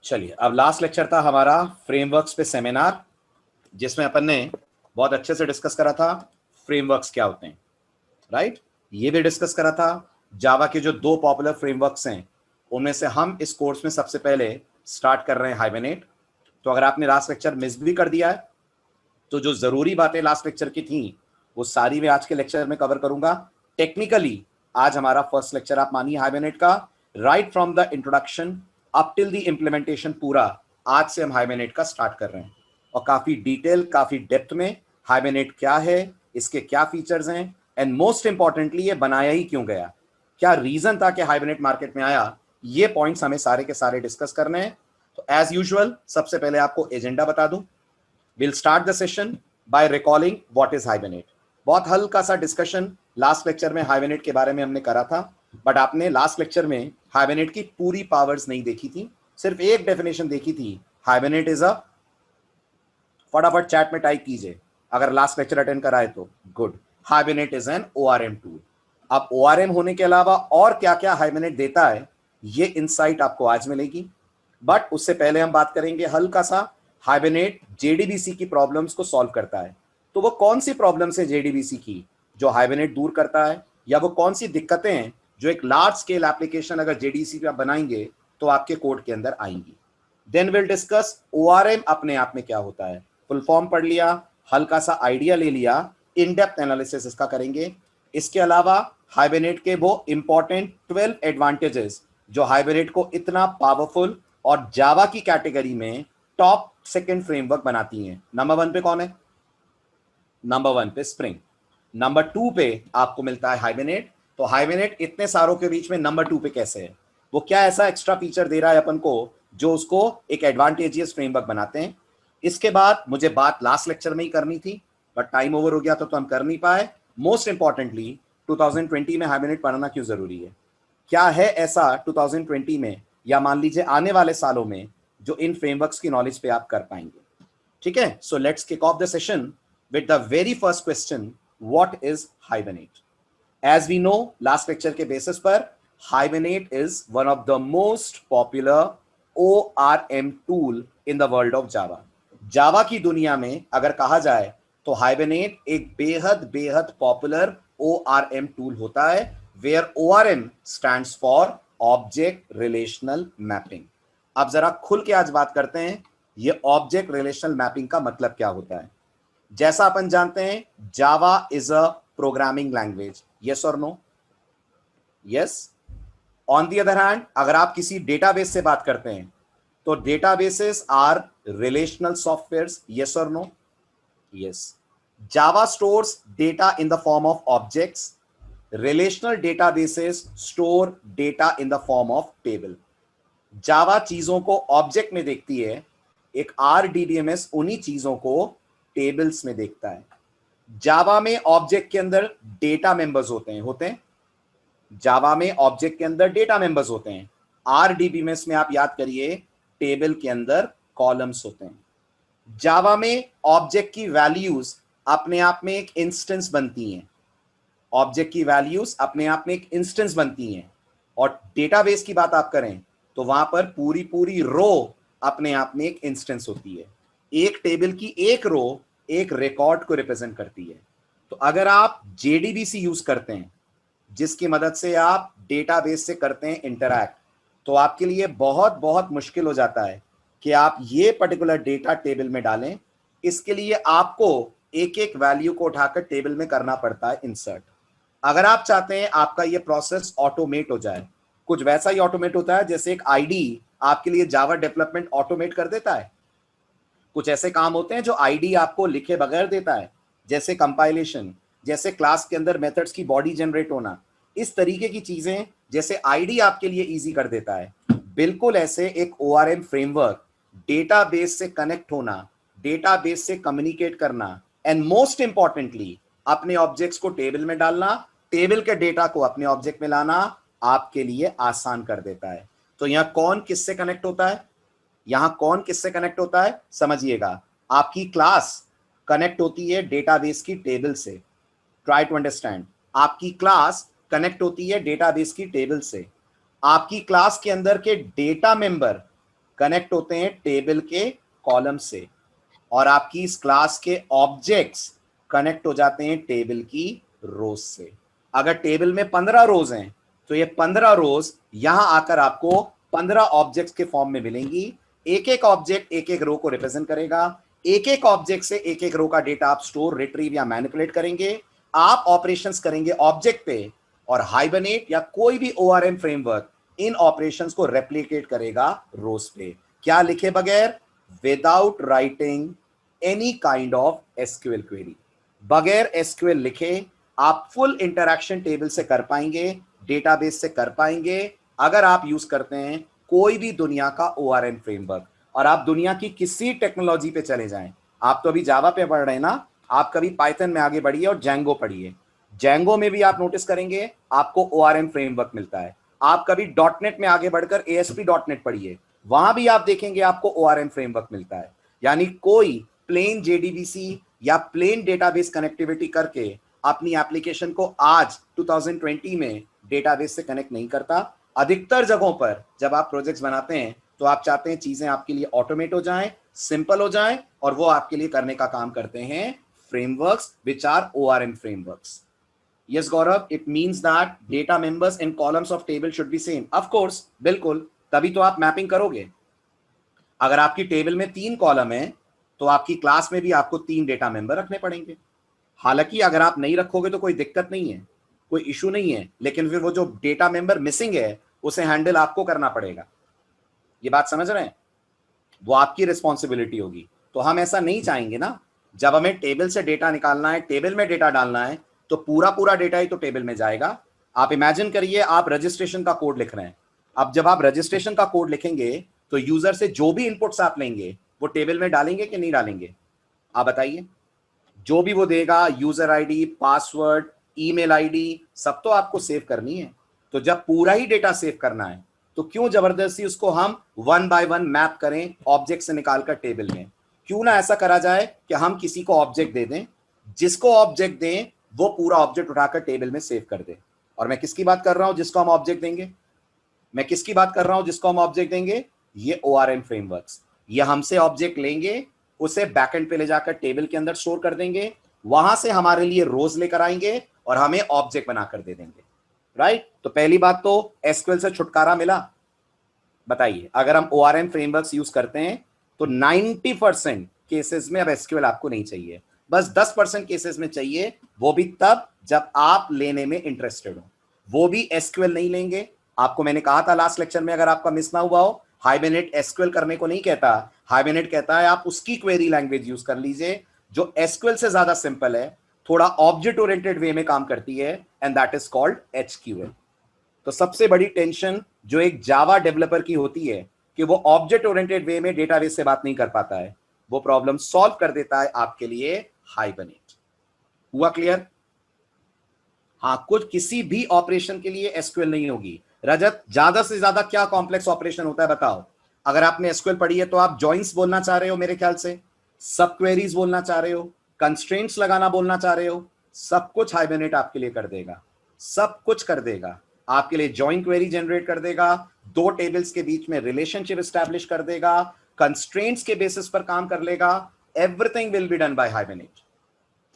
चलिए, अब last lecture था हमारा फ्रेमवर्क्स पे सेमिनार, जिसमें अपन ने बहुत अच्छे से डिस्कस करा था फ्रेमवर्क्स क्या होते हैं, राइट। ये भी डिस्कस करा था जावा के जो दो पॉपुलर फ्रेमवर्क्स हैं उनमें से हम इस कोर्स में सबसे पहले स्टार्ट कर रहे हैं हाइबरनेट। तो अगर आपने लास्ट लेक्चर मिस भी कर दिया है तो जो जरूरी बातें लास्ट लेक्चर की थी वो सारी मैं आज के लेक्चर में कवर करूंगा। टेक्निकली आज हमारा फर्स्ट लेक्चर आप मानिए हाइबरनेट का, right from the introduction up till the implementation, पूरा आज से हम हाइबरनेट का स्टार्ट कर रहे हैं। और काफी डिटेल, काफी डेप्थ में हाइबरनेट क्या है, इसके क्या फीचर्स हैं, एंड मोस्ट इंपॉर्टेंटली ये बनाया ही क्यों गया, क्या रीजन था कि हाइबरनेट मार्केट में आया, ये पॉइंट्स हमें सारे के सारे डिस्कस करने हैं। तो एज यूजुअल सबसे पहले आपको एजेंडा बता दूं। We'll start the session by recalling what is Hibernate. बहुत हल्का सा डिस्कशन लास्ट लेक्चर में हाइबरनेट के बारे में हमने करा था, बट आपने लास्ट लेक्चर में हाइबरनेट की पूरी पावर्स नहीं देखी थी, सिर्फ एक डेफिनेशन देखी थी, हाइबरनेट इज अ, फटाफट चैट में टाइप कीजिए अगर लास्ट लेक्चर अटेंड करा है तो, good. Hibernate is an ORM tool. अब ORM होने के अलावा और क्या क्या हाइबरनेट देता है ये इनसाइट आपको आज मिलेगी, बट उससे पहले हम बात करेंगे हल्का सा, हाइबरनेट JDBC की प्रॉब्लम्स को सॉल्व करता है। तो वो कौन सी प्रॉब्लम्स है JDBC की जो हाइबरनेट दूर करता है, या वो कौन सी दिक्कतें हैं जो एक लार्ज स्केल एप्लीकेशन अगर JDBC पे आप बनाएंगे तो आपके कोड के अंदर आएंगी। देन विल डिस्कस ORM अपने आप में क्या होता है, फुल फॉर्म पढ़ लिया, हल्का सा आइडिया ले लिया, इन डेप्थ एनालिसिस इसका करेंगे। इसके अलावा हाइबरनेट के वो इंपॉर्टेंट 12 एडवांटेजेस जो हाइबरनेट को इतना पावरफुल और जावा की कैटेगरी में टॉप सेकंड फ्रेमवर्क बनाती हैं। नंबर 1 पे कौन है? नंबर 1 पे स्प्रिंग, नंबर 2 पे आपको मिलता है हाइबरनेट। तो हाइबरनेट इतने सारों के बीच में नंबर 2 पे कैसे है, वो क्या ऐसा एक्स्ट्रा फीचर दे रहा है अपन को जो उसको एक एडवांटेजियस फ्रेमवर्क बनाते हैं। इसके बाद मुझे बात लास्ट लेक्चर में ही करनी थी बट टाइम ओवर हो गया तो हम कर नहीं पाए। मोस्ट इंपॉर्टेंटली 2020 में हाइबरनेट पढ़ना क्यों जरूरी है, क्या है ऐसा 2020 में या मान लीजिए आने वाले सालों में जो इन फ्रेमवर्क्स की नॉलेज पे आप कर पाएंगे। ठीक है, so let's kick off the session with the very first question, what is Hibernate. As we know last lecture के बेसिस पर Hibernate is one of the most popular ORM tool in the world of Java. Java की दुनिया में अगर कहा जाए तो hibernate एक बेहद बेहद पॉपुलर ORM टूल होता है, where ORM stands for object relational mapping. अब जरा खुल के आज बात करते हैं ये ऑब्जेक्ट रिलेशनल मैपिंग का मतलब क्या होता है। जैसा अपन जानते हैं Java is a programming language, yes और no? Yes. On the other hand अगर आप किसी डेटाबेस से बात करते हैं तो databases are relational softwares, yes और no? Yes. Java stores data in the form of objects, relational databases store data in the form of table. Java चीजों को ऑब्जेक्ट में देखती है, एक RDBMS उन्हीं चीजों को टेबल्स में देखता है। जावा में ऑब्जेक्ट के अंदर डेटा मेंबर्स होते हैं जावा में ऑब्जेक्ट के अंदर डेटा मेंबर्स होते हैं। RDBMS में आप याद करिए टेबल के अंदर कॉलम्स होते हैं। जावा में ऑब्जेक्ट की वैल्यूज अपने आप में एक इंस्टेंस बनती हैं, ऑब्जेक्ट की वैल्यूज अपने आप में एक इंस्टेंस बनती हैं। और डेटाबेस की बात आप करें तो वहां पर पूरी पूरी रो अपने आप में एक इंस्टेंस होती है। एक टेबल की एक रो एक रिकॉर्ड को रिप्रेजेंट करती है। तो अगर आप JDBC यूज करते हैं जिसकी मदद से आप डेटाबेस से करते हैं इंटरैक्ट, तो आपके लिए बहुत बहुत मुश्किल हो जाता है कि आप ये पर्टिकुलर डेटा टेबल में डालें। इसके लिए आपको एक एक वैल्यू को उठाकर टेबल में करना पड़ता है इंसर्ट। अगर आप चाहते हैं आपका ये प्रोसेस ऑटोमेट हो जाए, कुछ वैसा ही ऑटोमेट होता है जैसे एक ID आपके लिए जावा डेवलपमेंट ऑटोमेट कर देता है। कुछ ऐसे काम होते हैं जो ID आपको लिखे बगैर देता है, जैसे कंपाइलेशन, जैसे क्लास के अंदर मेथड्स की बॉडी जनरेट होना, इस तरीके की चीजें जैसे ID आपके लिए इजी कर देता है, बिल्कुल ऐसे एक ORM फ्रेमवर्क डेटाबेस से कनेक्ट होना, डेटाबेस से कम्युनिकेट करना, एंड मोस्ट इंपॉर्टेंटली अपने ऑब्जेक्ट्स को टेबल में डालना, टेबल के डेटा को अपने ऑब्जेक्ट में लाना आपके लिए आसान कर देता है। तो यहां कौन किससे कनेक्ट होता है, यहां कौन किससे कनेक्ट होता है समझिएगा। आपकी क्लास कनेक्ट होती है डेटाबेस की टेबल से, ट्राई टू अंडरस्टैंड। आपकी क्लास कनेक्ट होती है डेटाबेस की टेबल से। आपकी क्लास के अंदर के डेटा मेंबर कनेक्ट होते हैं टेबल के कॉलम से, और आपकी इस क्लास के ऑब्जेक्ट्स कनेक्ट हो जाते हैं टेबल की रोज से। अगर टेबल में 15 रोज हैं तो ये 15 रोज यहां आकर आपको 15 ऑब्जेक्ट्स के फॉर्म में मिलेंगी। एक एक ऑब्जेक्ट एक एक रो को रिप्रेजेंट करेगा। एक एक ऑब्जेक्ट से एक एक रो का डेटा आप स्टोर, रिट्रीव या मैनिपुलेट करेंगे। आप ऑपरेशंस करेंगे ऑब्जेक्ट पे, और हाइबरनेट या कोई भी ओआरएम फ्रेमवर्क इन ऑपरेशंस को रेप्लिकेट करेगा रोज पे, क्या लिखे बगैर, without writing any kind of SQL query. बगैर एसक्यूएल लिखे आप फुल इंटरैक्शन टेबल से कर पाएंगे, डेटाबेस से कर पाएंगे, अगर आप यूज करते हैं कोई भी दुनिया का ओआरएम फ्रेमवर्क। और आप दुनिया की किसी टेक्नोलॉजी पे चले जाएं, आप तो अभी जावा पे पढ़ रहे हैं ना, आप कभी पाइथन में आगे बढ़िए और जैंगो पढ़िए। जैंगो में भी आप नोटिस करेंगे आपको ओआरएम फ्रेमवर्क मिलता है। आप कभी डॉटनेट में आगे बढ़कर एएसपी डॉटनेट पढ़िए, वहां भी आप देखेंगे आपको ओआरएम फ्रेमवर्क मिलता है। यानी कोई प्लेन जेडीबीसी या प्लेन डेटाबेस कनेक्टिविटी करके अपनी एप्लीकेशन को आज 2020 में डेटाबेस से कनेक्ट नहीं करता। अधिकतर जगहों पर जब आप प्रोजेक्ट्स बनाते हैं तो आप चाहते हैं चीजें आपके लिए ऑटोमेट हो जाएं, सिंपल हो जाएं, और वो आपके लिए करने का काम करते हैं frameworks which are ORM frameworks. Yes, Gaurav, it means that data members in columns of table should be same. Of course, बिल्कुल, तभी तो आप मैपिंग करोगे। अगर आपकी टेबल में 3 कॉलम है तो आपकी क्लास में भी आपको 3 डेटा मेंबर रखने पड़ेंगे। हालांकि अगर आप नहीं रखोगे तो कोई दिक्कत नहीं है, कोई इशू नहीं है, लेकिन फिर वो जो डेटा मेंबर मिसिंग है उसे हैंडल आपको करना पड़ेगा। ये बात समझ रहे हैं? वो आपकी रिस्पॉन्सिबिलिटी होगी। तो हम ऐसा नहीं चाहेंगे ना, जब हमें टेबल से डेटा निकालना है, टेबल में डेटा डालना है, तो पूरा पूरा डेटा ही तो टेबल में जाएगा। आप इमेजिन करिए आप रजिस्ट्रेशन का कोड लिख रहे हैं। अब जब आप रजिस्ट्रेशन का कोड लिखेंगे तो यूजर से जो भी इनपुट्स आप लेंगे वो टेबल में डालेंगे कि नहीं डालेंगे? आप बताइए। जो भी वो देगा, user ID, password, email ID, सब तो आपको सेव करनी है। तो जब पूरा ही डेटा सेव करना है तो क्यों जबरदस्ती उसको हम 1 बाय 1 मैप करें ऑब्जेक्ट से निकालकर टेबल में? क्यों ना ऐसा करा जाए कि हम किसी को ऑब्जेक्ट दे दें, जिसको ऑब्जेक्ट दें वो पूरा ऑब्जेक्ट उठाकर टेबल में सेव कर दे। और मैं किसकी बात कर रहा हूं जिसको हम ऑब्जेक्ट देंगे? मैं किसकी बात कर रहा हूं जिसको हम ऑब्जेक्ट देंगे? ये ओआरएम फ्रेमवर्क्स। ये हमसे ऑब्जेक्ट लेंगे, उसे बैकएंड पे ले जाकर टेबल के अंदर स्टोर कर देंगे, वहां से हमारे लिए रोज लेकर आएंगे और हमें ऑब्जेक्ट बनाकर दे देंगे। राइट? तो पहली बात तो एसक्यूएल से छुटकारा मिला। बताइए, अगर हम ओआरएम फ्रेमवर्क्स यूज करते हैं तो 90% केसेस में अब एसक्यूएल आपको नहीं चाहिए, बस 10% केसेस में चाहिए, वो भी तब जब आप लेने में इंटरेस्टेड हो। वो भी एसक्यूएल नहीं लेंगे। आपको मैंने कहा था लास्ट लेक्चर में, अगर आपका मिस ना हुआ हो, हाइबरनेट एसक्यूएल करने को नहीं कहता। हाइबरनेट कहता है आप उसकी क्वेरी लैंग्वेज यूज कर लीजिए जो एसक्यूएल से ज्यादा सिंपल है, थोड़ा ऑब्जेक्ट ओरिएंटेड वे में काम करती है, एंड दैट इज कॉल्ड एचक्यूएल। तो सबसे बड़ी टेंशन जो एक जावा डेवलपर की होती है कि वो ऑब्जेक्ट ओरिएंटेड वे में डेटाबेस से बात नहीं कर पाता है, वो प्रॉब्लम सॉल्व कर देता है आपके लिए हाइबरनेट। हुआ क्लियर? हाँ, कुछ किसी भी ऑपरेशन के लिए एसक्यूएल नहीं होगी। रजत, ज्यादा से ज्यादा क्या कॉम्प्लेक्स ऑपरेशन होता है बताओ? अगर आपने एसक्यूएल पढ़ी है तो आप जॉइंट्स बोलना चाह रहे हो मेरे ख्याल से, सब क्वेरीज बोलना चाह रहे हो, कंस्ट्रेंट्स लगाना बोलना चाह रहे हो, सब कुछ हाइबरनेट आपके लिए कर देगा। सब कुछ कर देगा आपके लिए। जॉइंट क्वेरी जनरेट कर देगा, 2 टेबल्स के बीच में रिलेशनशिप एस्टैब्लिश कर देगा, कंस्ट्रेंट्स के बेसिस पर काम कर लेगा। Everything will be done by hibernate.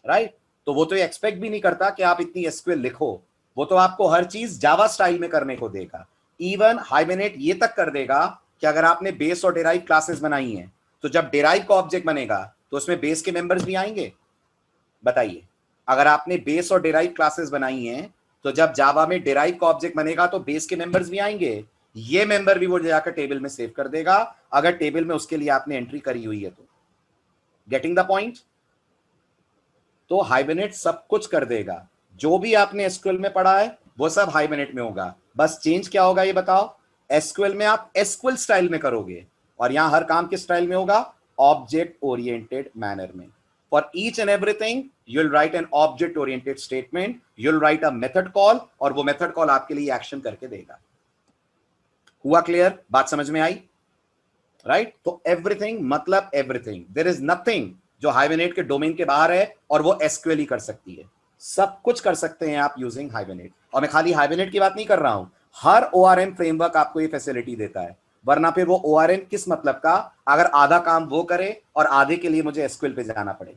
Right? तो वो तो एक्सपेक्ट भी नहीं करता कि आप इतनी एसक्यूएल लिखो, वो तो आपको हर चीज जावा स्टाइल में करने को देगा। इवन हाइबरनेट ये तक कर देगा कि अगर आपने बेस और डिराइव क्लासेस बनाई हैं तो जब डिराइव का ऑब्जेक्ट बनेगा तो उसमें बेस के मेंबर्स भी आएंगे। बताइए, अगर आपने बेस और डिराइव क्लासेस बनाई हैं तो जब जावा में डिराइव का ऑब्जेक्ट बनेगा तो बेस के मेंबर्स भी आएंगे। ये मेंबर भी वो जाकर टेबल में सेव कर देगा अगर टेबल में उसके लिए आपने एंट्री करी हुई है तो। Getting the point? तो हाइबरनेट सब कुछ कर देगा। जो भी आपने एसक्यूएल में पढ़ा है वो सब हाइबरनेट में होगा। बस चेंज क्या होगा ये बताओ? एसक्यूएल में आप एसक्यूएल स्टाइल में करोगे और यहां हर काम किस स्टाइल में होगा? ऑब्जेक्ट ओरिएंटेड मैनर में। For each and everything you will write an object oriented statement, you will write a method call, और वो मेथड कॉल आपके लिए एक्शन करके देगा। हुआ क्लियर? बात समझ में आई? राइट? तो एवरीथिंग मतलब एवरीथिंग, देयर इज नथिंग जो हाइबरनेट के डोमेन के बाहर है और वो एसक्यूएल ही कर सकती है। सब कुछ कर सकते हैं आप यूजिंग हाइबरनेट। और मैं खाली हाइबरनेट की बात नहीं कर रहा हूं, हर ओआरएम फ्रेमवर्क आपको ये फैसिलिटी देता है। वरना फिर वो ORM किस मतलब का, अगर आधा काम वो करे और आधे के लिए मुझे SQL पे जाना पड़े।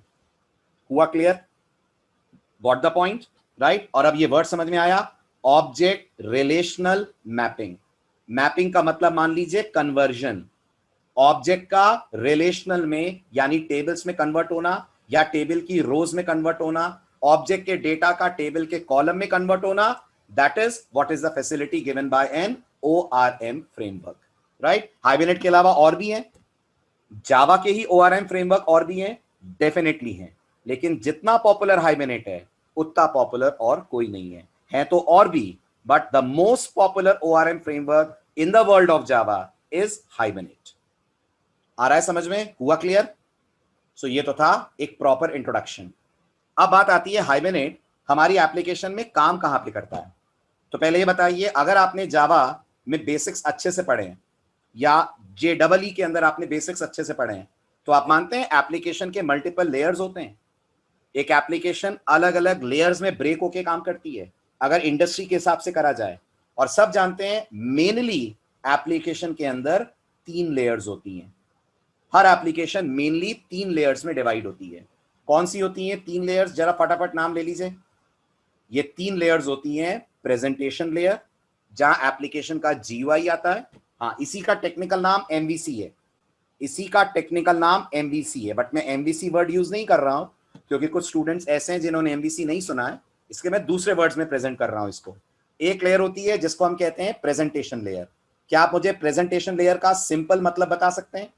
हुआ clear? Got the point, right? और अब ये वर्ड समझ में आया, ऑब्जेक्ट रिलेशनल मैपिंग। मैपिंग का मतलब मान लीजिए कन्वर्जन, ऑब्जेक्ट का रिलेशनल में यानी टेबल्स में कन्वर्ट होना या टेबल की रोज में कन्वर्ट होना, ऑब्जेक्ट के डेटा का टेबल के कॉलम में कन्वर्ट होना, that is what is the facility given by an ORM framework, right? Hibernate के अलावा और भी हैं, जावा के ही ORM फ्रेमवर्क और भी हैं, डेफिनेटली हैं, लेकिन जितना पॉपुलर हाइबरनेट है उतना पॉपुलर और कोई नहीं है तो और भी, but the most popular ORM framework in the world of Java is Hibernate. आ रहा है समझ में? हुआ क्लियर? सो ये तो था एक प्रॉपर इंट्रोडक्शन। अब बात आती है हाइबरनेट हमारी एप्लीकेशन में काम कहां पे करता है। तो पहले ये बताइए, अगर आपने जावा में बेसिक्स अच्छे से पढ़े हैं या JEE के अंदर आपने बेसिक्स अच्छे से पढ़े हैं, तो आप मानते हैं एप्लीकेशन के मल्टीपल लेयर्स होते हैं। एक एप्लीकेशन अलग अलग लेयर्स में ब्रेक होके काम करती है अगर इंडस्ट्री के हिसाब से करा जाए। और सब जानते हैं मेनली एप्लीकेशन के अंदर 3 लेयर्स होती हैं। हर एप्लीकेशन मेनली 3 लेयर्स में डिवाइड होती है। कौन सी होती हैं 3 लेयर्स? जरा फटाफट नाम ले लीजिए। ये 3 लेयर्स होती हैं, प्रेजेंटेशन लेयर जहां एप्लीकेशन का GUI आता है, हाँ इसी का टेक्निकल नाम MVC है, इसी का टेक्निकल नाम MVC है, बट मैं MVC वर्ड यूज नहीं कर रहा हूं क्योंकि कुछ स्टूडेंट्स ऐसे हैं जिन्होंने MVC नहीं सुना है, इसके मैं दूसरे वर्ड्स में प्रेजेंट कर रहा हूं इसको। एक लेयर होती है जिसको हम कहते हैं प्रेजेंटेशन लेयर। क्या आप मुझे प्रेजेंटेशन लेयर का सिंपल मतलब बता सकते हैं?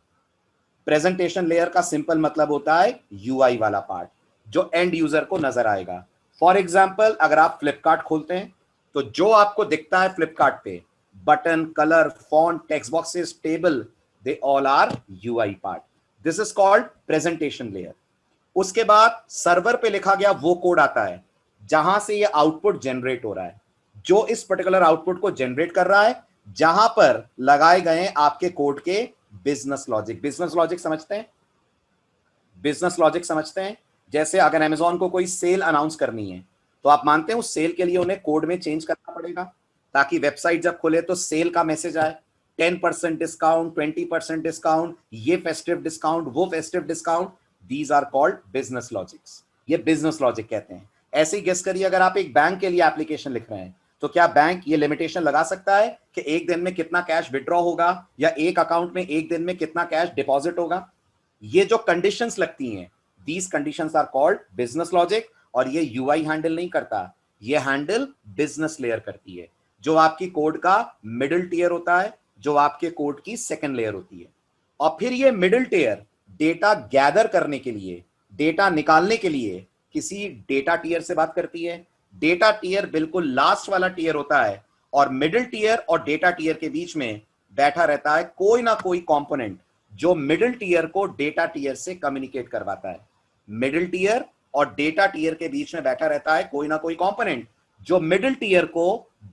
प्रेजेंटेशन लेयर का सिंपल मतलब होता है UI वाला पार्ट जो एंड यूजर को नजर आएगा। फॉर एग्जाम्पल, अगर आप फ्लिपकार्ट खोलते हैं तो जो आपको दिखता है फ्लिपकार्ट पे, button, colour, font, text boxes, table, they all are UI part. This is called presentation layer. उसके बाद सर्वर पे लिखा गया वो कोड आता है जहां से ये आउटपुट जनरेट हो रहा है, जो इस पर्टिकुलर आउटपुट को जनरेट कर रहा है, जहां पर लगाए गए आपके कोड के बिजनेस लॉजिक। बिजनेस लॉजिक समझते हैं? बिजनेस लॉजिक समझते हैं? जैसे अगर अमेजॉन को कोई सेल अनाउंस करनी है तो आप मानते हैं उस सेल के लिए उन्हें कोड में चेंज करना पड़ेगा ताकि वेबसाइट जब खुले तो सेल का मैसेज आए, 10% डिस्काउंट, 20% डिस्काउंट, ये फेस्टिव डिस्काउंट, वो festive discount. These are called business logics. ये बिजनेस लॉजिक कहते हैं। ऐसे ही गेस करिए, अगर आप एक बैंक के लिए एप्लीकेशन लिख रहे हैं तो क्या बैंक ये लिमिटेशन लगा सकता है कि एक दिन में कितना कैश विड्रॉ होगा या एक अकाउंट में एक दिन में कितना कैश डिपॉजिट होगा? ये जो कंडीशंस लगती हैं, these conditions are called business logic. और ये UI हैंडल नहीं करता, ये हैंडल बिजनेस लेयर करती है, जो आपकी कोड का मिडिल टियर होता है, जो आपके कोड की सेकंड लेयर होती है। और फिर ये मिडिल टियर डेटा गैदर करने के लिए, डेटा निकालने के लिए किसी डेटा टियर से बात करती है। डेटा टियर बिल्कुल लास्ट वाला टियर होता है और मिडिल टियर और डेटा टियर के बीच में बैठा रहता है कोई ना कोई कंपोनेंट जो मिडिल टियर को डेटा टियर से कम्युनिकेट करवाता है। मिडिल टियर और डेटा टियर के बीच में बैठा रहता है कोई ना कोई कंपोनेंट जो मिडिल टियर को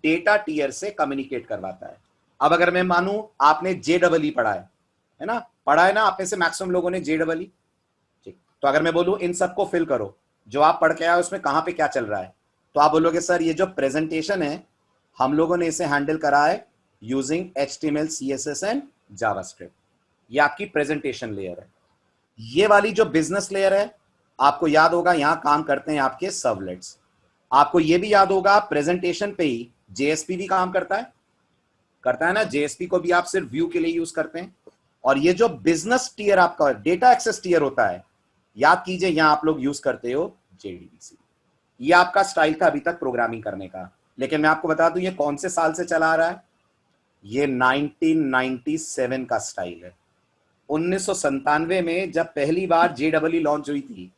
डेटा टियर से कम्युनिकेट करवाता है। अब अगर मैं मानूं आपने JEE पढ़ा है ना, पढ़ा है ना आप में से मैक्सिमम लोगों ने JEE, ठीक? तो अगर मैं बोलूं इन सबको फिल करो, जो आप पढ़ के आए उसमें कहां पे क्या चल रहा है, तो आप बोलोगे सर ये जो प्रेजेंटेशन है हम लोगों ने इसे हैंडल करा है using HTML, CSS and JavaScript. ये आपकी प्रेजेंटेशन लेयर है। ये वाली जो बिजनेस लेयर है, आपको याद होगा यहां काम करते हैं आपके सर्वलेट्स। आपको ये भी याद होगा प्रेजेंटेशन पे ही JSP भी काम करता है ना। JSP को भी आप सिर्फ व्यू के लिए यूज करते हैं। और ये जो बिजनेस टियर आपका डेटा एक्सेस टियर होता है, याद कीजिए यहां आप लोग यूज करते हो JDBC। ये आपका स्टाइल था अभी तक प्रोग्रामिंग करने का, लेकिन मैं आपको बता दूं ये कौन से साल से चला आ रहा है। ये 1997 का स्टाइल है। 1997 में जब पहली बार JEE लॉन्च हुई थी,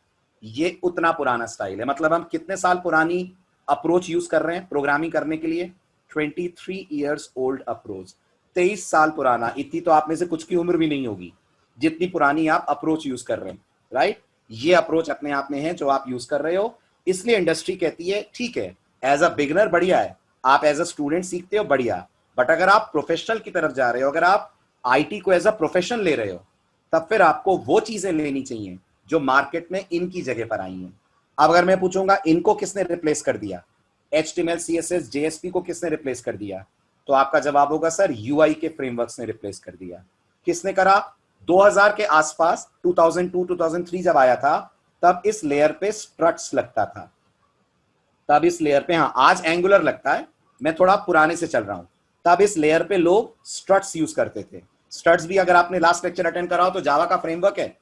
ये उतना पुराना स्टाइल है। मतलब हम कितने साल पुरानी अप्रोच यूज कर रहे हैं प्रोग्रामिंग करने के लिए? 23 ईयर्स ओल्ड अप्रोच, 23 साल पुराना। इतनी तो आप में से कुछ की उम्र भी नहीं होगी जितनी पुरानी आप अप्रोच यूज कर रहे हैं, राइट? ये अप्रोच अपने आप में है जो आप यूज कर रहे हो। इसलिए इंडस्ट्री कहती है ठीक है, एज अ बिगनर बढ़िया है, आप एज अ स्टूडेंट सीखते हो बढ़िया, बट अगर आप प्रोफेशनल की तरफ जा रहे हो, अगर आप IT को एज अ प्रोफेशन ले रहे हो, तब फिर आपको वो चीजें लेनी चाहिए जो मार्केट में इनकी जगह पर आई हैं। अब अगर मैं पूछूंगा इनको किसने रिप्लेस कर दिया, HTML, CSS, JSP को किसने रिप्लेस कर दिया? तो आपका जवाब होगा सर यूआई के फ्रेमवर्क्स ने रिप्लेस कर दिया। किसने करा? 2000 के आसपास 2002 2003 जब आया था तब इस लेयर पे स्ट्रट्स लगता था, तब इस लेयर पे, हाँ आज एंगुलर लगता है, मैं थोड़ा पुराने से चल रहा हूं, तब इस लेयर पे लोग स्ट्रट्स यूज करते थे। स्ट्रट्स भी अगर आपने लास्ट लेक्चर अटेंड करा हो तो जावा का फ्रेमवर्क है।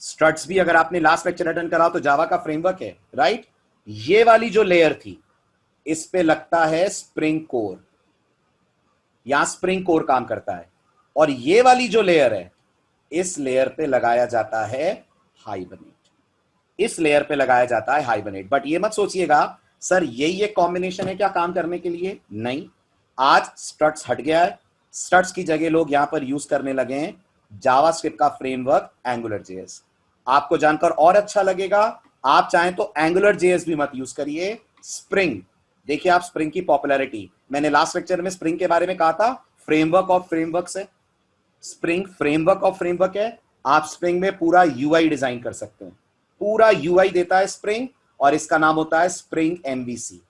स्ट्रट्स भी अगर आपने लास्ट लेक्चर अटेंड करा हो तो जावा का फ्रेमवर्क है, राइट। ये वाली जो लेयर थी इस पे लगता है स्प्रिंग कोर, यहां स्प्रिंग कोर काम करता है, और ये वाली जो लेयर है इस लेयर पे लगाया जाता है हाइबरनेट, इस लेयर पे लगाया जाता है हाइबरनेट। बट ये मत सोचिएगा सर यही एक कॉम्बिनेशन है क्या काम करने के लिए, नहीं। आज स्ट्रट्स हट गया है, स्ट्रट्स की जगह लोग यहां पर यूज करने लगे हैं जावास्क्रिप्ट का फ्रेमवर्क एंगुलर जेएस। आपको जानकर और अच्छा लगेगा, आप चाहें तो एंगुलर जेएस भी मत यूज करिए, स्प्रिंग। देखिए आप स्प्रिंग की पॉपुलैरिटी, मैंने लास्ट लेक्चर में स्प्रिंग के बारे में कहा था, फ्रेमवर्क ऑफ फ्रेमवर्क है स्प्रिंग, फ्रेमवर्क ऑफ फ्रेमवर्क है। आप स्प्रिंग में पूरा यूआई डिजाइन कर सकते हैं, पूरा यूआई देता है स्प्रिंग, और इसका नाम होता है स्प्रिंग एमवीसी।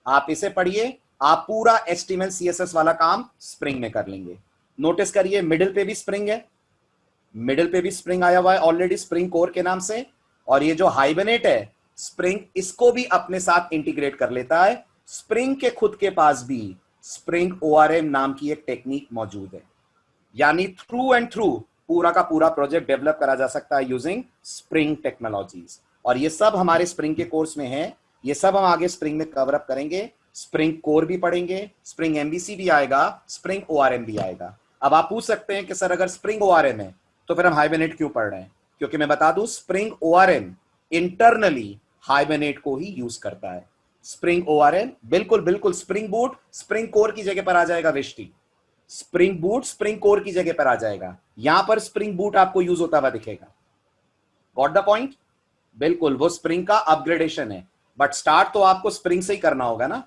आप इसे पढ़िए, आप पूरा एचटीएमएल सीएसएस वाला काम स्प्रिंग में कर लेंगे। नोटिस करिए मिडिल पे भी स्प्रिंग है, मिडिल पे भी स्प्रिंग आया हुआ है ऑलरेडी स्प्रिंग कोर के नाम से, और ये जो हाइबरनेट है स्प्रिंग इसको भी अपने साथ इंटीग्रेट कर लेता है। स्प्रिंग के खुद के पास भी स्प्रिंग ओआरएम नाम की एक टेक्निक मौजूद है, यानी थ्रू एंड थ्रू पूरा का पूरा प्रोजेक्ट डेवलप करा जा सकता है यूजिंग स्प्रिंग टेक्नोलॉजीज, और ये सब हमारे स्प्रिंग के कोर्स में है, ये सब हम आगे स्प्रिंग में कवर अप करेंगे। स्प्रिंग कोर भी पढ़ेंगे, स्प्रिंग एमवीसी भी आएगा, स्प्रिंग ओआरएम भी आएगा। अब आप पूछ सकते हैं कि सर अगर स्प्रिंग ओआरएम है तो फिर हम हाइबरनेट क्यों पढ़ रहे हैं? क्योंकि मैं बता दूं स्प्रिंग ओआरएम इंटरनली हाइबरनेट को ही यूज करता है। स्प्रिंग ओआरएम बिल्कुल बिल्कुल स्प्रिंग बूट स्प्रिंग कोर की जगह पर आ जाएगा, Vishti spring boot spring core की जगह पर आ जाएगा, यहां पर स्प्रिंग बूट आपको यूज होता हुआ दिखेगा। Got the point? बिल्कुल वो स्प्रिंग का अपग्रेडेशन है, बट स्टार्ट तो आपको स्प्रिंग से ही करना होगा ना।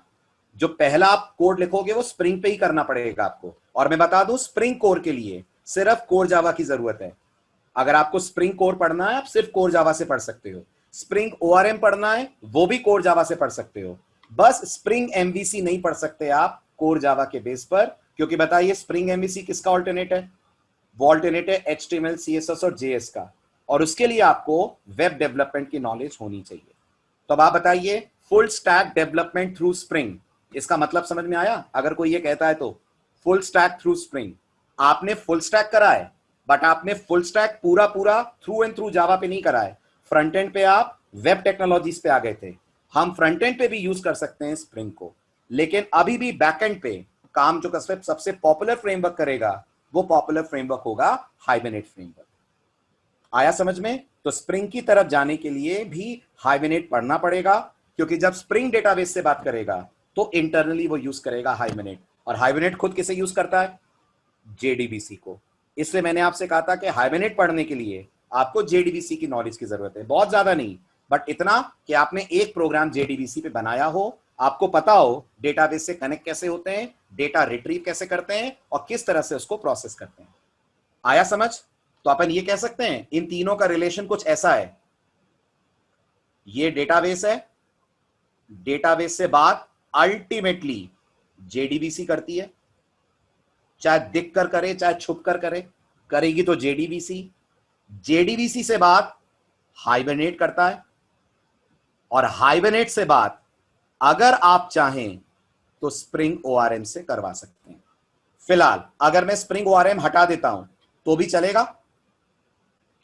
जो पहला आप कोड लिखोगे वो स्प्रिंग पे ही करना पड़ेगा आपको। और मैं बता दूं स्प्रिंग कोर के लिए सिर्फ कोर जावा की जरूरत है। अगर आपको स्प्रिंग कोर पढ़ना है आप सिर्फ कोर जावा से पढ़ सकते हो, स्प्रिंग ओआरएम पढ़ना है वो भी कोर जावा से पढ़ सकते हो, बस स्प्रिंग एमवीसी नहीं पढ़ सकते आप कोर जावा के बेस पर। क्योंकि बताइए स्प्रिंग एमवीसी किसका ऑल्टरनेट है? वो ऑल्टरनेट है एचटीएमएल सीएसएस और जेएस का, और उसके लिए आपको वेब डेवलपमेंट की नॉलेज होनी चाहिए। तो अब आप बताइए full stack development through spring, इसका मतलब समझ में आया? अगर कोई ये कहता है तो फुल स्टैक थ्रू स्प्रिंग, आपने फुल स्टैक करा है बट आपने फुल स्टैक पूरा पूरा थ्रू एंड थ्रू जावा पे नहीं करा है। फ्रंट एंड पे आप वेब टेक्नोलॉजीज पे आ गए थे, हम फ्रंट एंड पे भी यूज कर सकते हैं स्प्रिंग को, लेकिन अभी भी बैक एंड पे काम जो सबसे पॉपुलर फ्रेमवर्क करेगा वो पॉपुलर फ्रेमवर्क होगा हाइबरनेट फ्रेमवर्क। आया समझ में? तो स्प्रिंग की तरफ जाने के लिए भी हाइबरनेट पढ़ना पड़ेगा, क्योंकि जब स्प्रिंग डेटाबेस से बात करेगा तो इंटरनली वो यूज करेगा हाइबरनेट, और हाइबरनेट खुद किसे यूज करता है? जेडीबीसी को। इसलिए मैंने आपसे कहा था कि हाइबरनेट पढ़ने के लिए आपको जेडीबीसी की नॉलेज की जरूरत है, बहुत ज्यादा नहीं बट इतना कि आपने एक प्रोग्राम जेडीबीसी पे बनाया हो, आपको पता हो डेटाबेस से कनेक्ट कैसे होते हैं, डेटा रिट्रीव कैसे करते हैं और किस तरह से उसको प्रोसेस करते हैं। आया समझ? तो अपन ये कह सकते हैं इन तीनों का रिलेशन कुछ ऐसा है, ये डेटाबेस है, डेटाबेस से बात अल्टीमेटली जेडीबीसी करती है, चाहे दिख कर करे चाहे छुप कर करे, करेगी तो जेडीबीसी, जेडीबीसी से बात हाइबरनेट करता है, और हाइबरनेट से बात अगर आप चाहें तो स्प्रिंग ओआरएम से करवा सकते हैं। फिलहाल अगर मैं स्प्रिंग ओआरएम हटा देता हूं तो भी चलेगा,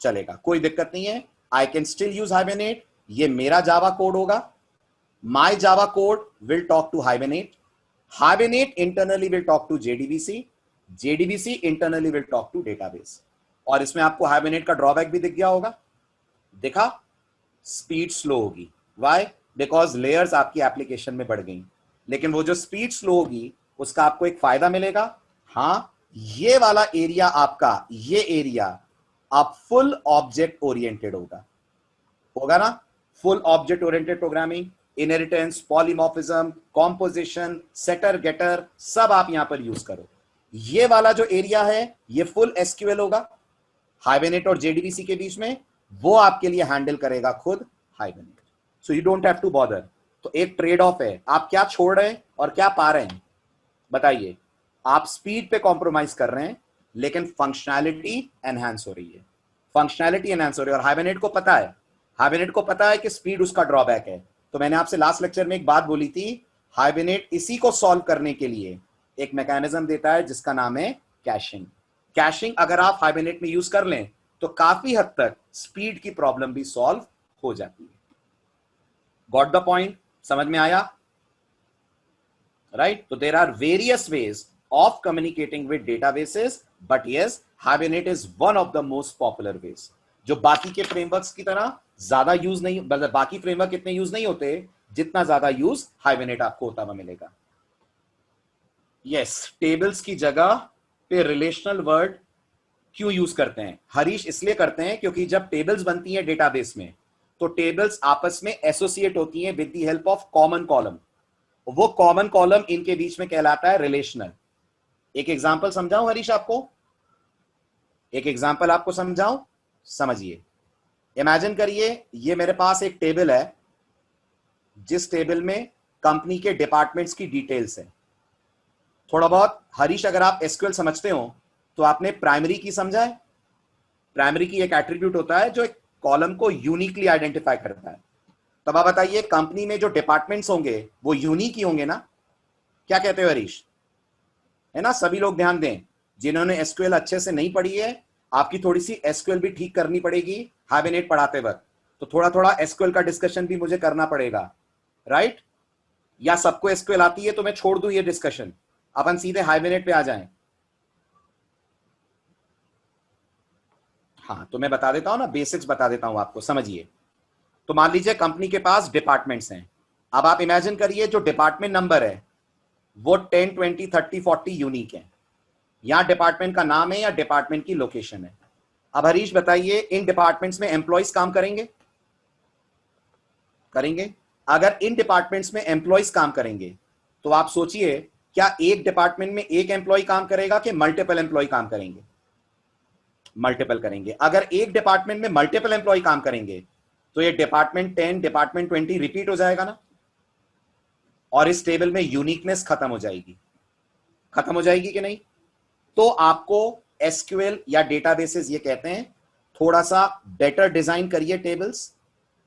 चलेगा, कोई दिक्कत नहीं है। I can still use Hibernate, ये मेरा जावा कोड होगा, my Java code will talk to Hibernate, Hibernate internally will talk to JDBC, JDBC internally will talk to database. और इसमें आपको हाइबरनेट का ड्रॉबैक भी दिख गया होगा, देखा? स्पीड स्लो होगी। वाई? बिकॉज लेयर्स आपकी एप्लीकेशन में बढ़ गई, लेकिन वो जो स्पीड स्लो होगी उसका आपको एक फायदा मिलेगा। हाँ, ये वाला एरिया आपका, ये एरिया आप फुल ऑब्जेक्ट ओरिएंटेड होगा, होगा ना? Full object oriented programming, inheritance, polymorphism, composition, setter getter, सब आप यहां पर यूज करो। ये वाला जो एरिया है ये फुल एसक्यूएल होगा, हाइबरनेट और जेडीबीसी के बीच में, वो आपके लिए हैंडल करेगा खुद Hibernate. So you don't have to bother. तो एक ट्रेड ऑफ है, आप क्या छोड़ रहे हैं और क्या पा रहे हैं। बताइए, आप स्पीड पे कॉम्प्रोमाइज कर रहे हैं लेकिन फंक्शनैलिटी एनहांस हो रही है, फंक्शनैलिटी एनहांस हो रही है। और हाइबरनेट को पता है, हाइबरनेट को पता है कि स्पीड उसका ड्रॉबैक है। तो मैंने आपसे लास्ट लेक्चर में एक बात बोली थी, हाइबरनेट इसी को सॉल्व करने के लिए एक मैकेनिज्म देता है जिसका नाम है कैशिंग। कैशिंग अगर आप हाइबरनेट में यूज कर लें तो काफी हद तक स्पीड की प्रॉब्लम भी सॉल्व हो जाती है। Got the point? समझ में आया? राइट? तो there are various ways of communicating with databases, but yes, Hibernate is one of the most popular ways, जो बाकी के फ्रेमवर्क्स की तरह ज्यादा यूज नहीं, मतलब बाकी फ्रेमवर्क इतने यूज नहीं होते जितना ज्यादा यूज Hibernate आपको होता हुआ मिलेगा। यस, टेबल्स की जगह पे रिलेशनल वर्ड क्यों यूज करते हैं हरीश? इसलिए करते हैं क्योंकि जब टेबल्स बनती हैं डेटाबेस में तो टेबल्स आपस में एसोसिएट होती हैं with the help of common column. वो कॉमन कॉलम इनके बीच में कहलाता है रिलेशनल। एक एग्जांपल समझाऊं हरीश आपको? एक एग्जांपल आपको समझाऊं? समझिए, इमेजिन करिए ये मेरे पास एक टेबल है जिस टेबल में कंपनी के डिपार्टमेंट्स की डिटेल्स है। थोड़ा बहुत हरीश अगर आप एसक्यूएल समझते हो तो आपने प्राइमरी की समझा है? प्राइमरी की एक एट्रीब्यूट होता है जो एक कॉलम को यूनिकली आइडेंटिफाई करता है। तब आप बताइए, कंपनी में जो डिपार्टमेंट्स होंगे वो यूनिक ही होंगे ना? क्या कहते हो हरीश? है ना? सभी लोग ध्यान दें, जिन्होंने एसक्यूएल अच्छे से नहीं पढ़ी है आपकी थोड़ी सी एसक्यूएल भी ठीक करनी पड़ेगी हाइबरनेट पढ़ाते वक्त। तो थोड़ा थोड़ा एसक्यूएल का डिस्कशन भी मुझे करना पड़ेगा, राइट? या सबको एसक्यूएल आती है तो मैं छोड़ दूं ये डिस्कशन, अपन सीधे हाइबरनेट पे आ जाएं? हाँ, तो मैं बता देता हूं ना, बेसिक्स बता देता हूं आपको, समझिए। तो मान लीजिए कंपनी के पास डिपार्टमेंट्स हैं। अब आप इमेजिन करिए जो डिपार्टमेंट नंबर है वो 10, 20, 30, 40 यूनिक है। यहां डिपार्टमेंट का नाम है या डिपार्टमेंट की लोकेशन है। अब हरीश बताइए, इन डिपार्टमेंट्स में एम्प्लॉइज काम करेंगे? करेंगे। अगर इन डिपार्टमेंट्स में एम्प्लॉइज काम करेंगे तो आप सोचिए, क्या एक डिपार्टमेंट में एक एम्प्लॉय काम करेगा कि मल्टीपल एम्प्लॉय काम करेंगे? मल्टीपल करेंगे। अगर एक डिपार्टमेंट में मल्टीपल एम्प्लॉय काम करेंगे तो ये डिपार्टमेंट 10, डिपार्टमेंट 20 रिपीट हो जाएगा ना, और इस टेबल में यूनिकनेस खत्म हो जाएगी। खत्म हो जाएगी कि नहीं? तो आपको एसक्यूएल या डेटाबेसेस ये कहते हैं थोड़ा सा बेटर डिजाइन करिए टेबल्स,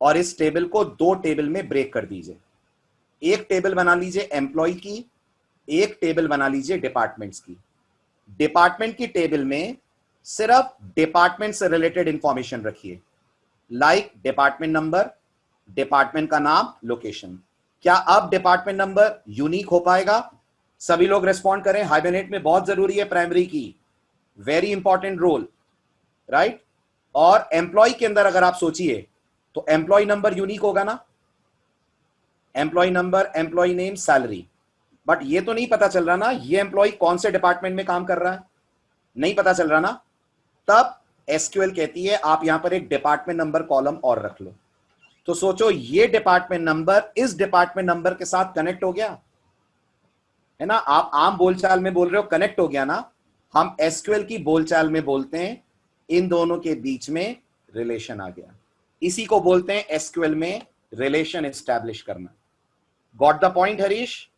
और इस टेबल को दो टेबल में ब्रेक कर दीजिए। एक टेबल बना लीजिए एम्प्लॉय की, एक टेबल बना लीजिए डिपार्टमेंट्स की। डिपार्टमेंट की टेबल में सिर्फ डिपार्टमेंट से रिलेटेड इंफॉर्मेशन रखिए, लाइक डिपार्टमेंट नंबर, डिपार्टमेंट का नाम, लोकेशन। क्या अब डिपार्टमेंट नंबर यूनिक हो पाएगा? सभी लोग रेस्पॉन्ड करें, हाइबरनेट में बहुत जरूरी है प्राइमरी की, वेरी इंपॉर्टेंट रोल, राइट? और एम्प्लॉय के अंदर अगर आप सोचिए तो एम्प्लॉय नंबर यूनिक होगा ना, employee number, employee name, salary. But ये तो नहीं पता चल रहा ना ये एम्प्लॉय कौन से डिपार्टमेंट में काम कर रहा है, नहीं पता चल रहा ना। तब एसक्यूएल कहती है आप यहां पर एक डिपार्टमेंट नंबर कॉलम और रख लो। तो सोचो ये डिपार्टमेंट नंबर इस डिपार्टमेंट नंबर के साथ कनेक्ट हो गया है ना। आप आम बोलचाल में बोल रहे हो कनेक्ट हो गया ना, हम एसक्यूएल की बोलचाल में बोलते हैं इन दोनों के बीच में रिलेशन आ गया। इसी को बोलते हैं एसक्यूएल में रिलेशन एस्टैब्लिश करना। Got the point Harish?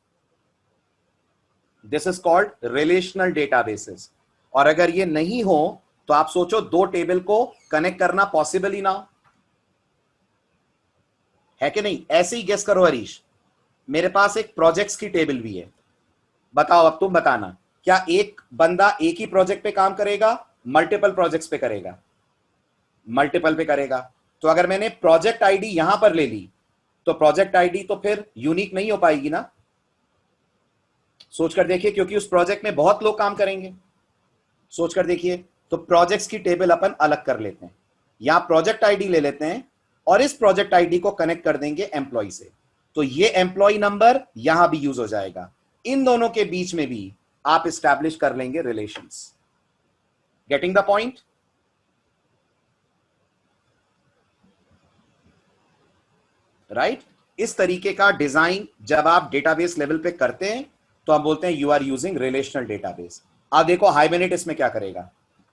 This is called relational databases. और अगर ये नहीं हो तो आप सोचो दो टेबल को कनेक्ट करना पॉसिबल ही ना है कि नहीं? ऐसे ही गेस करो हरीश, मेरे पास एक प्रोजेक्ट्स की टेबल भी है। बताओ, अब तुम बताना, क्या एक बंदा एक ही प्रोजेक्ट पे काम करेगा, मल्टीपल प्रोजेक्ट्स पे करेगा? मल्टीपल पे करेगा। तो अगर मैंने प्रोजेक्ट आईडी यहां पर ले ली तो प्रोजेक्ट आईडी तो फिर यूनिक नहीं हो पाएगी ना। सोचकर देखिए, क्योंकि उस प्रोजेक्ट में बहुत लोग काम करेंगे। सोचकर देखिए, तो प्रोजेक्ट्स की टेबल अपन अलग कर लेते हैं, यहां प्रोजेक्ट आईडी ले लेते हैं और इस प्रोजेक्ट आईडी को कनेक्ट कर देंगे एम्प्लॉय से। तो ये एम्प्लॉय नंबर यहां भी यूज हो जाएगा। इन दोनों के बीच में भी आप एस्टैब्लिश कर लेंगे relations. Getting the point? Right? इस तरीके का डिजाइन जब आप डेटाबेस लेवल पे करते हैं तो हम बोलते हैं you are using relational database. अब देखो हाइबरनेट इसमें क्या करेगा,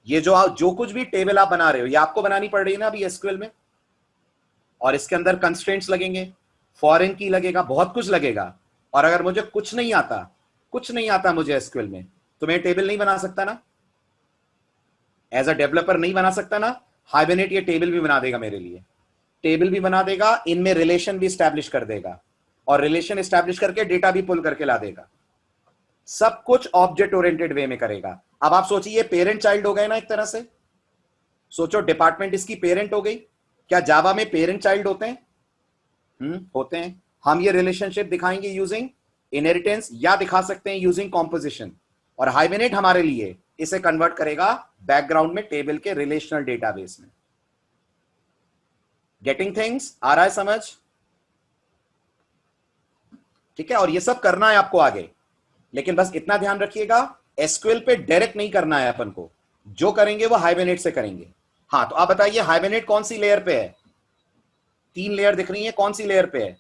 ये जो कुछ भी टेबल आप बना रहे हो ये आपको बनानी पड़ रही है ना अभी एसक्यूएल में, और इसके अंदर कंस्ट्रेंट्स लगेंगे, फॉरेन की लगेगा, बहुत कुछ लगेगा। और अगर मुझे कुछ नहीं आता कुछ नहीं आता मुझे एसक्यूएल में, तो मैं टेबल नहीं बना सकता ना, एज अ डेवलपर नहीं बना सकता ना। हाइबरनेट ये टेबल भी बना देगा मेरे लिए, टेबल भी बना देगा, इनमें रिलेशन भी स्टैब्लिश कर देगा, और रिलेशन स्टैब्लिश करके डेटा भी पुल करके ला देगा। सब कुछ ऑब्जेक्ट ओरिएंटेड वे में करेगा। अब आप सोचिए पेरेंट चाइल्ड हो गए ना एक तरह से, सोचो डिपार्टमेंट इसकी पेरेंट हो गई। क्या जावा में पेरेंट चाइल्ड होते हैं? होते हैं। हम ये रिलेशनशिप दिखाएंगे यूजिंग इनहेरिटेंस, या दिखा सकते हैं यूजिंग कॉम्पोजिशन, और हाइबरनेट हमारे लिए इसे कन्वर्ट करेगा बैकग्राउंड में टेबल के रिलेशनल डेटाबेस में। गेटिंग थिंग्स, आ रहा है समझ? ठीक है, और ये सब करना है आपको आगे, लेकिन बस इतना ध्यान रखिएगा एसक्यूएल पे डायरेक्ट नहीं करना है अपन को, जो करेंगे वो हाइबरनेट से करेंगे। हाँ, तो आप बताइए हाइबरनेट कौन सी लेयर पे है? 3 लेयर दिख रही है, कौन सी लेयर पे है?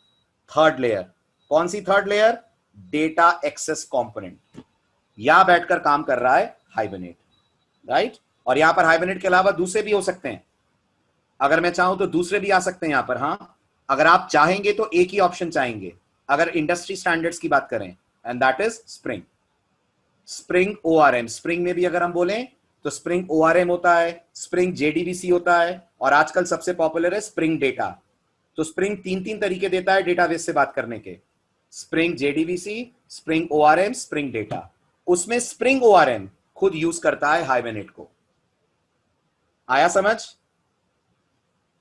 Third layer. कौन सी third layer? Data access component. यहां बैठकर काम कर रहा है हाइबरनेट, राइट? और यहां पर हाइबरनेट के अलावा दूसरे भी हो सकते हैं, अगर मैं चाहूं तो दूसरे भी आ सकते हैं यहां पर। हाँ, अगर आप चाहेंगे तो एक ही ऑप्शन चाहेंगे अगर इंडस्ट्री स्टैंडर्ड्स की बात करें, and that is Spring. Spring ORM, Spring में भी अगर हम बोलें तो स्प्रिंग ओआरएम होता है, स्प्रिंग जेडीबीसी होता है, और आजकल सबसे पॉपुलर है स्प्रिंग डेटा। तो स्प्रिंग 3 तरीके देता है डेटाबेस से बात करने के, Spring JDBC, Spring ORM, Spring data. उसमें स्प्रिंग ओआरएम खुद यूज करता है हाइबरनेट को। आया समझ?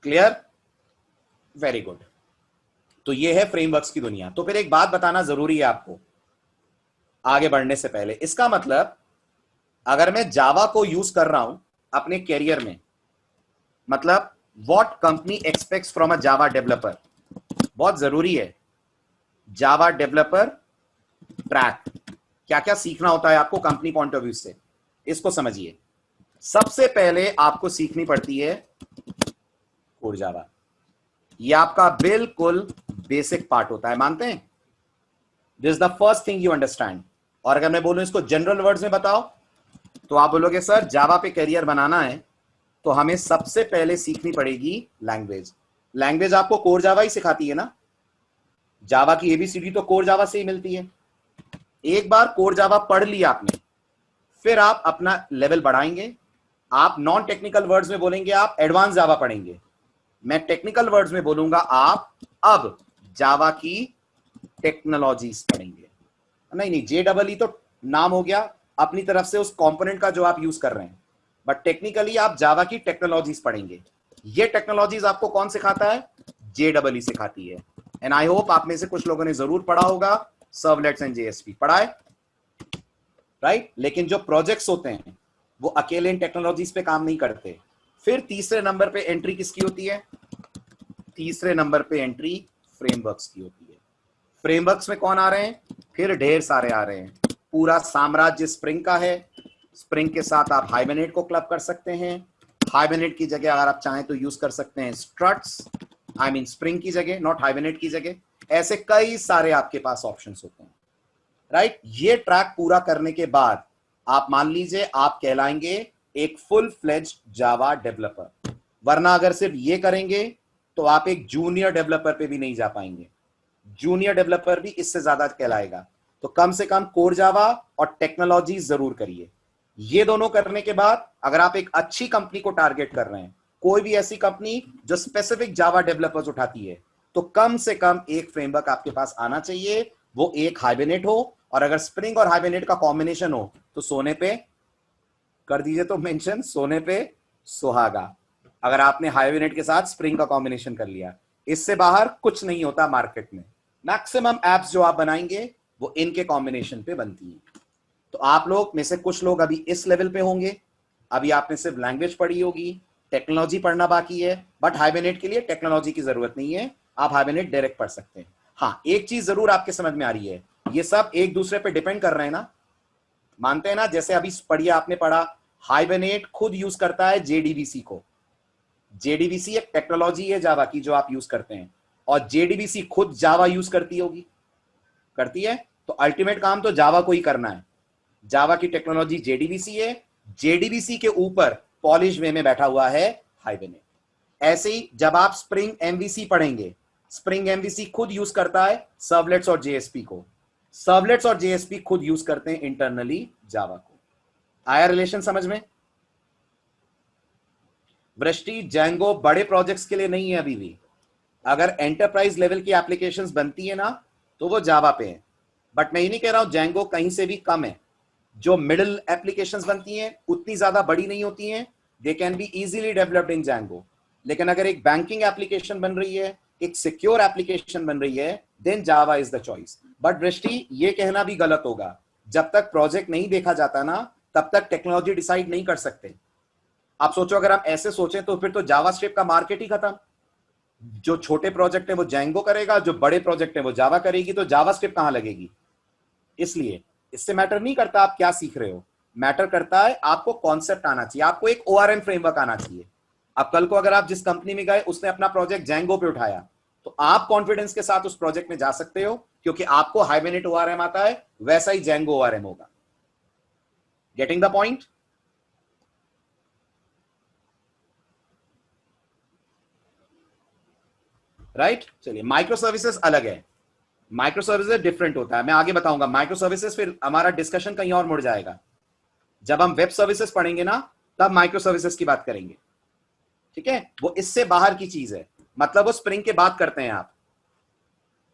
क्लियर? Very good. तो ये है फ्रेमवर्क्स की दुनिया। तो फिर एक बात बताना जरूरी है आपको आगे बढ़ने से पहले, इसका मतलब अगर मैं जावा को यूज कर रहा हूं अपने कैरियर में, मतलब what company aspects from a Java developer, बहुत जरूरी है। जावा डेवलपर ट्रैक, क्या क्या सीखना होता है आपको कंपनी पॉइंट ऑफ व्यू से, इसको समझिए। सबसे पहले आपको सीखनी पड़ती है कोर जावा, ये आपका बिल्कुल बेसिक पार्ट होता है, मानते हैं? This is the first thing you understand. और अगर मैं बोलूं इसको जनरल वर्ड्स में बताओ, तो आप बोलोगे सर जावा पे करियर बनाना है तो हमें सबसे पहले सीखनी पड़ेगी लैंग्वेज। लैंग्वेज आपको कोर जावा ही सिखाती है ना, जावा की एबीसीडी तो कोर जावा से ही मिलती है। एक बार कोर जावा पढ़ लिया आपने, फिर आप अपना लेवल बढ़ाएंगे। आप नॉन टेक्निकल वर्ड्स में बोलेंगे आप एडवांस जावा पढ़ेंगे, मैं टेक्निकल वर्ड्स में बोलूंगा आप अब जावा की टेक्नोलॉजीज पढ़ेंगे। नहीं नहीं, JEE तो नाम हो गया अपनी तरफ से उस कंपोनेंट का जो आप यूज कर रहे हैं, बट टेक्निकली आप जावा की टेक्नोलॉजीज पढ़ेंगे। ये टेक्नोलॉजीज आपको कौन सिखाता है? JEE सिखाती है। एंड आई होप आप में से कुछ लोगों ने जरूर पढ़ा होगा सर्वलेट्स एंड JSP, पढ़ा है, राइट? लेकिन जो प्रोजेक्ट्स होते हैं वो अकेले इन टेक्नोलॉजीज पे काम नहीं करते। फिर तीसरे नंबर पे एंट्री किसकी होती है? तीसरे नंबर पे एंट्री फ्रेमवर्क्स की होती है। फ्रेमवर्क्स में कौन आ रहे हैं? फिर ढेर सारे आ रहे हैं, पूरा साम्राज्य स्प्रिंग का है। स्प्रिंग के साथ आप हाइबरनेट को क्लब कर सकते हैं, हाइबरनेट की जगह अगर आप चाहें तो यूज कर सकते हैं स्ट्रट्स, आई मीन स्प्रिंग की जगह, नॉट हाइबरनेट की जगह। ऐसे कई सारे आपके पास ऑप्शंस होते हैं, राइट? ये ट्रैक पूरा करने के बाद आप मान लीजिए आप कहलाएंगे एक फुल फ्लेज जावा डेवलपर। वरना अगर सिर्फ ये करेंगे तो आप एक जूनियर डेवलपर पे भी नहीं जा पाएंगे, जूनियर डेवलपर भी इससे ज्यादा कहलाएगा। तो कम से कम कोर जावा और टेक्नोलॉजी जरूर करिए। ये दोनों करने के बाद अगर आप एक अच्छी कंपनी को टारगेट कर रहे हैं, कोई भी ऐसी कंपनी जो स्पेसिफिक जावा डेवलपर्स उठाती है, तो कम से कम एक फ्रेमवर्क आपके पास आना चाहिए, वो एक हाइबरनेट हो, और अगर स्प्रिंग और हाइबरनेट का कॉम्बिनेशन हो तो सोने पे कर दीजिए तो मेंशन, सोने पे सुहागा। अगर आपने हाइबरनेट के साथ स्प्रिंग का कॉम्बिनेशन कर लिया, इससे बाहर कुछ नहीं होता मार्केट में। मैक्सिमम एप्स जो आप बनाएंगे वो इनके कॉम्बिनेशन पे बनती हैं। तो आप लोग में से कुछ लोग अभी इस लेवल पे होंगे, अभी आपने सिर्फ लैंग्वेज पढ़ी होगी, टेक्नोलॉजी पढ़ना बाकी है, बट हाइबरनेट के लिए टेक्नोलॉजी की जरूरत नहीं है, आप हाइबरनेट डायरेक्ट पढ़ सकते हैं। हाँ, एक चीज जरूर आपके समझ में आ रही है, ये सब एक दूसरे पे डिपेंड कर रहे हैं ना, मानते हैं ना? जैसे अभी पढ़िए, आपने पढ़ा हाइबरनेट खुद यूज करता है JDBC को। JDBC एक टेक्नोलॉजी है जावा की जो आप यूज करते हैं, और JDBC खुद जावा यूज करती होगी, करती है। तो अल्टीमेट काम तो जावा को ही करना है। जावा की टेक्नोलॉजी JDBC है, JDBC के ऊपर पॉलिश वे में बैठा हुआ है हाइबरनेट। ऐसे ही जब आप स्प्रिंग MVC पढ़ेंगे, स्प्रिंग MVC खुद यूज करता है सर्वलेट्स और JSP को, सर्वलेट्स और जेएसपी खुद यूज करते हैं इंटरनली जावा को। आया रिलेशन समझ में? वृष्टि, जैंगो बड़े प्रोजेक्ट्स के लिए नहीं है अभी भी। अगर एंटरप्राइज लेवल की एप्लीकेशंस बनती है ना तो वो जावा पे है, बट मैं ये नहीं कह रहा हूं जैंगो कहीं से भी कम है। जो मिडिल एप्लीकेशंस बनती हैं उतनी ज्यादा बड़ी नहीं होती हैं, they can be easily developed in Django. लेकिन अगर एक बैंकिंग एप्लीकेशन बन रही है, एक सिक्योर एप्लीकेशन बन रही है, then Java is the choice. But Drishti, ये कहना भी गलत होगा, जब तक प्रोजेक्ट नहीं देखा जाता ना तब तक टेक्नोलॉजी डिसाइड नहीं कर सकते। आप सोचो, अगर आप ऐसे सोचें तो फिर तो जावास्क्रिप्ट का मार्केट ही खत्म। जो छोटे प्रोजेक्ट है वो जैंगो करेगा, जो बड़े प्रोजेक्ट है वो जावा करेगी, तो जावास्क्रिप्ट कहां लगेगी? इसलिए इससे मैटर नहीं करता आप क्या सीख रहे हो, मैटर करता है आपको कॉन्सेप्ट आना चाहिए, आपको एक ओआरएम फ्रेमवर्क आना चाहिए। अब कल को अगर आप जिस कंपनी में गए उसने अपना प्रोजेक्ट जैंगो पे उठाया तो आप कॉन्फिडेंस के साथ उस प्रोजेक्ट में जा सकते हो, क्योंकि आपको हाइबरनेट ओआरएम आता है, वैसा ही जैंगो ओआरएम होगा। Getting the point? राइट? चलिए, माइक्रो सर्विसेज अलग है, माइक्रो सर्विसेज डिफरेंट होता है, मैं आगे बताऊंगा माइक्रो सर्विसेज, फिर हमारा डिस्कशन कहीं और मुड़ जाएगा। जब हम वेब सर्विसेज पढ़ेंगे ना तब माइक्रो सर्विसेज की बात करेंगे, ठीक है? वो इससे बाहर की चीज है, मतलब वो स्प्रिंग के बात करते हैं आप।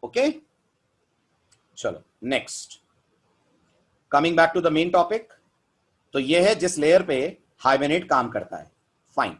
ओके, चलो next, coming back to the main topic. तो ये है जिस लेयर पे हाइबरनेट काम करता है। फाइन,